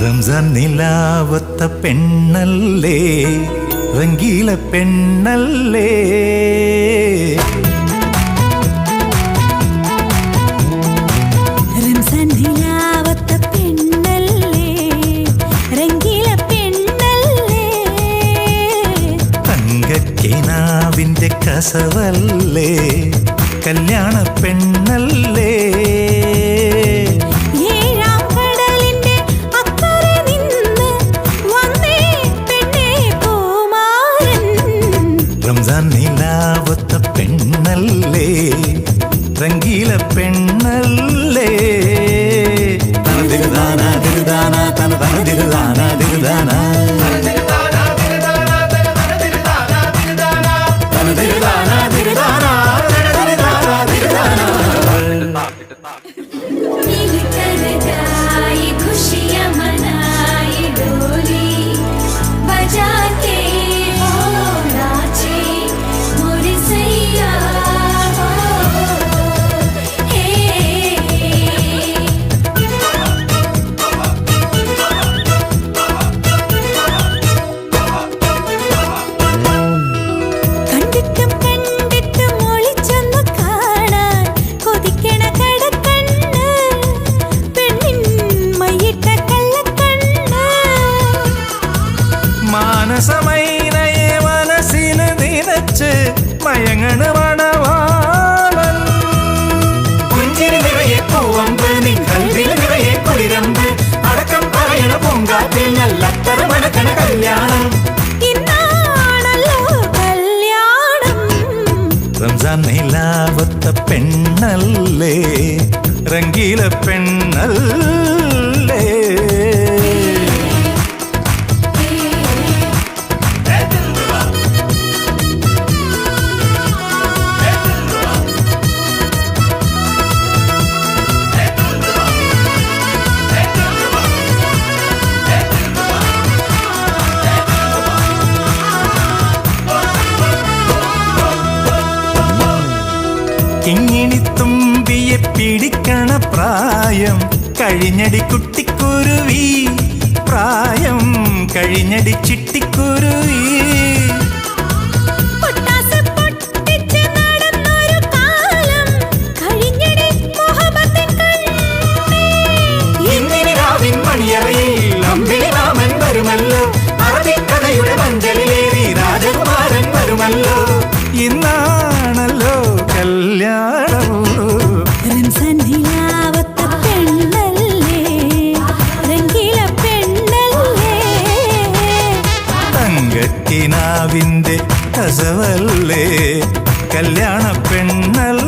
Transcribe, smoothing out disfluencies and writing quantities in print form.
റംസാൻ നിലാവത്ത പെണ്ണല്ലേ, റംഗീല പെണ്ണല്ലേ. റംസാൻ നിലാവത്ത പെണ്ണല്ലേ, റംഗീല പെണ്ണല്ലേ. തങ്കക്കിനാവിന്റെ കസവല്ലേ, കല്യാണ പെണ്ണല്ലേ. റംസാൻ നിലാവത്ത പെണ്ണല്ലേ, റംഗീല പെണ്ണല്ലേ. തനതിരുദാന തിരുദാന തന തനതിരുദാന തിരുദാന തനതിരുദാന തിരുദാന खुशियां मनाई डोली बजा के മാനസമൈനയെ മനസ്സിൽ നിറച്ച് മയങ്ങണ മണവാളൻ. പുഞ്ചിരി നിറയെ പൂവമ്പ്, നിൻ കൽവിൽ നിറയെ കുളിരമ്പ്, അടക്കം പറയണ പൂങ്കാറ്റിൽ നല്ലത്തറ മണക്കണ കല്യാണം. ഇന്നാണല്ലോ കല്യാണം. റംസാൻ നിലാവത്ത പെണ്ണല്ലേ, റംഗീല പെണ്ണല്ലേ. കിങ്ങിണിത്തുമ്പിയെ പിടിക്കണ പ്രായം കഴിഞ്ഞടി കുട്ടിക്കുരുവി, പ്രായം കഴിഞ്ഞടി ചിട്ടിക്കുരുവി. മണിയറയിൽ അമ്പിളി രാമൻ വരുമല്ലോ, അറബിക്കഥയുടെ മഞ്ചലിലേറി രാജകുമാരൻ വരുമല്ലോ. ഇന്നാണല്ലോ കല്യാണം. റംസാൻ നിലാവത്ത പെണ്ണല്ലേ, റംഗീല പെണ്ണല്ലേ. തങ്കക്കിനാവിന്റെ കസവല്ലേ, കല്യാണ പെണ്ണല്ലേ.